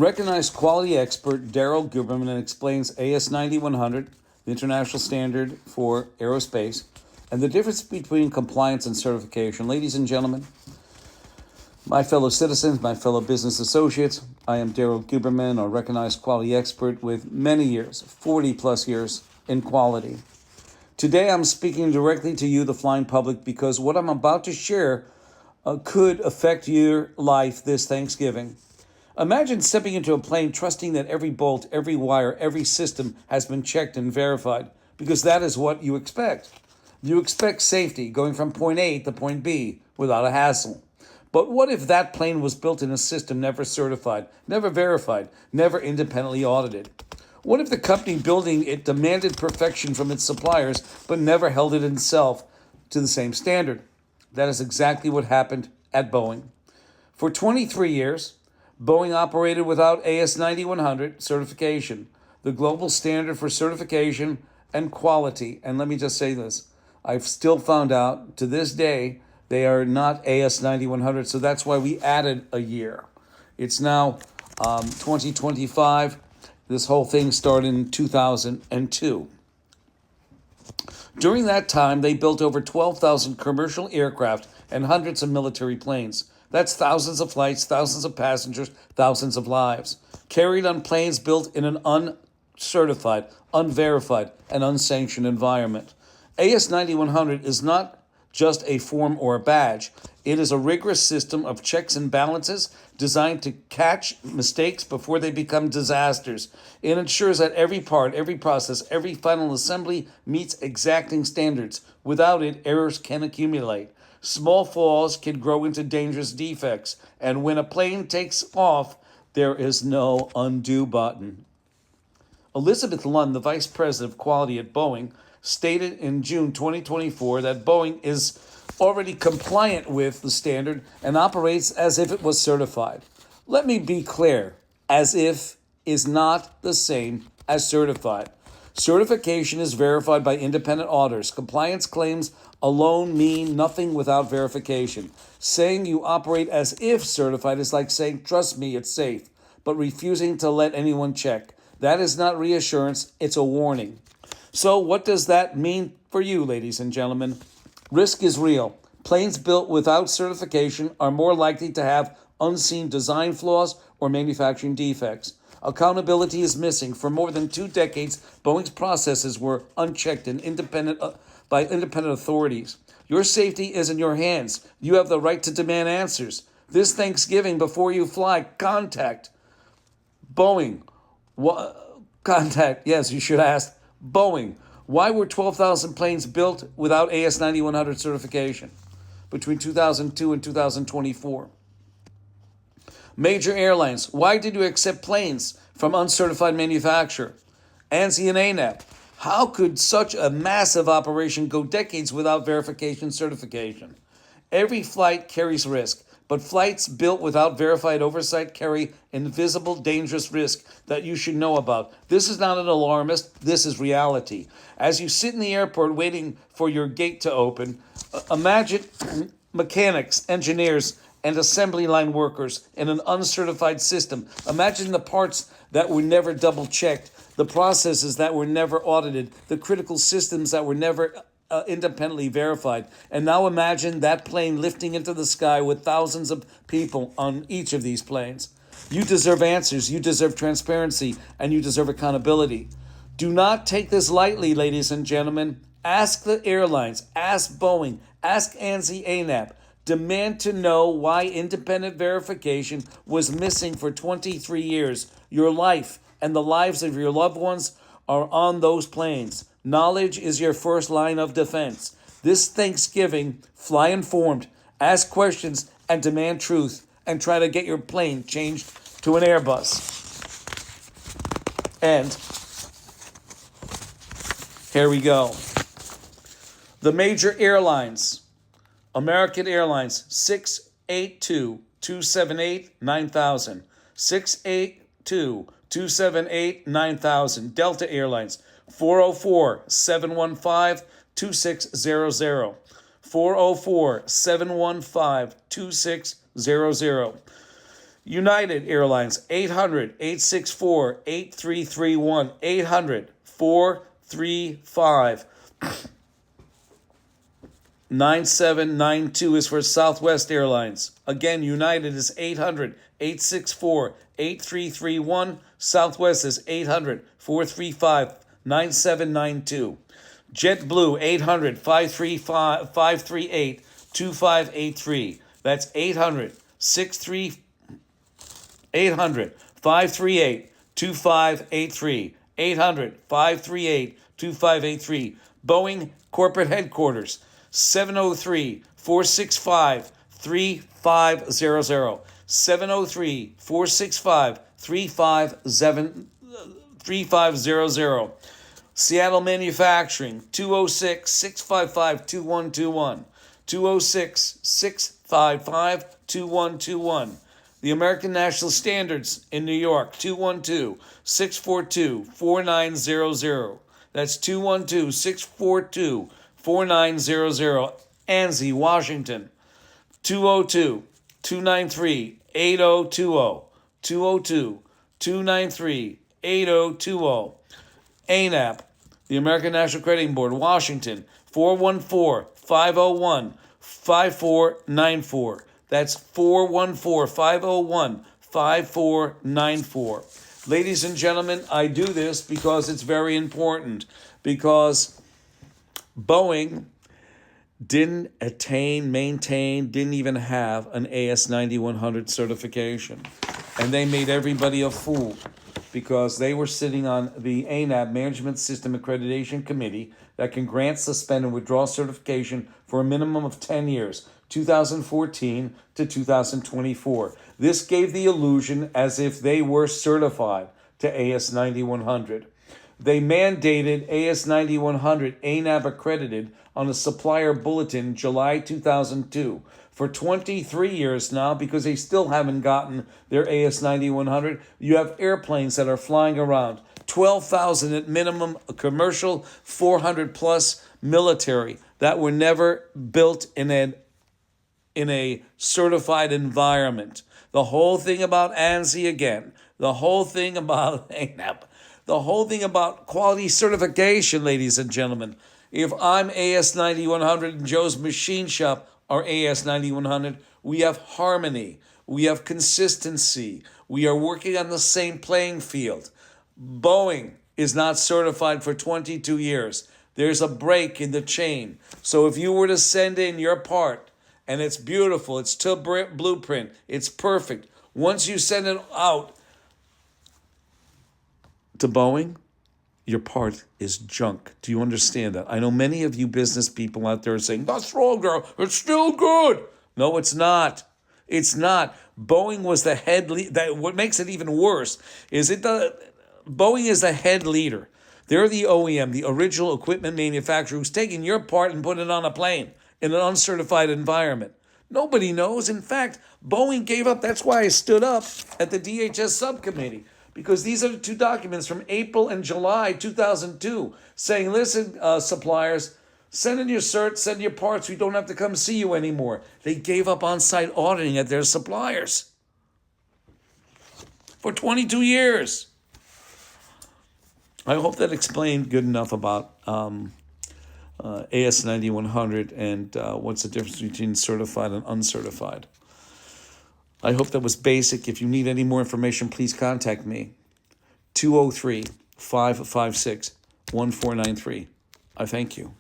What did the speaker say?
Recognized quality expert Daryl Guberman explains AS 9100, the international standard for aerospace, and the difference between compliance and certification. Ladies and gentlemen, my fellow citizens, my fellow business associates, I am Daryl Guberman, a recognized quality expert with many years, 40 plus years in quality. Today I'm speaking directly to you, the flying public, because what I'm about to share could affect your life this Thanksgiving. Imagine stepping into a plane trusting that every bolt, every wire, every system has been checked and verified, because that is what you expect. You expect safety, going from point A to point B without a hassle. But what if that plane was built in a system never certified, never verified, never independently audited? What if the company building it demanded perfection from its suppliers, but never held it itself to the same standard? That is exactly what happened at Boeing. For 23 years, Boeing operated without AS 9100 certification, the global standard for certification and quality. And let me just say this, I've still found out to this day they are not AS 9100, so that's why we added a year. It's now 2025. This whole thing started in 2002. During that time, they built over 12,000 commercial aircraft and hundreds of military planes. That's thousands of flights, thousands of passengers, thousands of lives, carried on planes built in an uncertified, unverified, and unsanctioned environment. AS 9100 is not just a form or a badge. It is a rigorous system of checks and balances designed to catch mistakes before they become disasters. It ensures that every part, every process, every final assembly meets exacting standards. Without it, errors can accumulate. Small flaws can grow into dangerous defects. And when a plane takes off, there is no undo button. Elizabeth Lund, the vice president of quality at Boeing, stated in June 2024 that Boeing is already compliant with the standard and operates as if it was certified. Let me be clear, as if is not the same as certified. Certification is verified by independent auditors. Compliance claims alone mean nothing without verification. Saying you operate as if certified is like saying, trust me, it's safe, but refusing to let anyone check. That is not reassurance, it's a warning. So what does that mean for you, ladies and gentlemen? Risk is real. Planes built without certification are more likely to have unseen design flaws or manufacturing defects. Accountability is missing. For more than 2 decades, Boeing's processes were unchecked and by independent authorities. Your safety is in your hands. You have the right to demand answers. This Thanksgiving, before you fly, contact Boeing. Yes, you should ask Boeing. Why were 12,000 planes built without AS 9100 certification between 2002 and 2024? Major airlines, why did you accept planes from uncertified manufacturer? ANSI and ANAP, how could such a massive operation go decades without verification certification? Every flight carries risk, but flights built without verified oversight carry invisible, dangerous risk that you should know about. This is not an alarmist. This is reality. As you sit in the airport waiting for your gate to open, imagine mechanics, engineers, and assembly line workers in an uncertified system. Imagine the parts that were never double-checked, the processes that were never audited, the critical systems that were never independently verified. And now imagine that plane lifting into the sky with thousands of people on each of these planes. You deserve answers, you deserve transparency, and you deserve accountability. Do not take this lightly, ladies and gentlemen. Ask the airlines, ask Boeing, ask ANSI ANAP. Demand to know why independent verification was missing for 23 years. Your life and the lives of your loved ones are on those planes. Knowledge is your first line of defense. This Thanksgiving, fly informed, ask questions, and demand truth, and try to get your plane changed to an Airbus. And here we go. The major airlines. American Airlines, 682-278-9000. 682-278-9000. Delta Airlines, 404-715-2600. 404-715-2600. United Airlines, 800-864-8331, 800-435-9792 is for Southwest Airlines. Again, United is 800-864-8331. Southwest is 800-435-9792. JetBlue, 800-538-2583. That's 800-538-2583. 800-538-2583. Boeing Corporate Headquarters, 703-465-3500. 703-465-3500. Seattle Manufacturing, 206-655-2121. 206-655-2121. The American National Standards in New York, 212-642-4900. That's 212-642-4900. ANSI, Washington, 202-293-8020. 202-293-8020. ANAP, the American National Crediting Board, Washington, 414-501-5494. That's 414-501-5494. Ladies and gentlemen, I do this because it's very important, because Boeing didn't didn't even have an AS9100 certification. And they made everybody a fool, because they were sitting on the ANAB Management System Accreditation Committee that can grant, suspend, and withdraw certification for a minimum of 10 years, 2014 to 2024. This gave the illusion as if they were certified to AS9100. They mandated AS9100 ANAB accredited on a supplier bulletin July 2002. For 23 years now, because they still haven't gotten their AS9100, you have airplanes that are flying around. 12,000 at minimum, a commercial, 400 plus military, that were never built in a certified environment. The whole thing about ANSI again, the whole thing about ANAP, the whole thing about quality certification, ladies and gentlemen. If I'm AS9100 and Joe's Machine Shop are AS9100, we have harmony, we have consistency, we are working on the same playing field. Boeing is not certified for 22 years. There's a break in the chain. So if you were to send in your part, and it's beautiful, it's to blueprint, it's perfect, once you send it out to Boeing, your part is junk. Do you understand that? I know many of you business people out there are saying, that's wrong, girl. It's still good. No, it's not. It's not. Boeing was the head leader. What makes it even worse is Boeing is the head leader. They're the OEM, the original equipment manufacturer, who's taking your part and putting it on a plane in an uncertified environment. Nobody knows. In fact, Boeing gave up. That's why I stood up at the DHS subcommittee, because these are the two documents from April and July 2002 saying, listen, suppliers, send in your certs, send your parts. We don't have to come see you anymore. They gave up on-site auditing at their suppliers for 22 years. I hope that explained good enough about AS9100 and what's the difference between certified and uncertified. I hope that was basic. If you need any more information, please contact me. 203-556-1493. I thank you.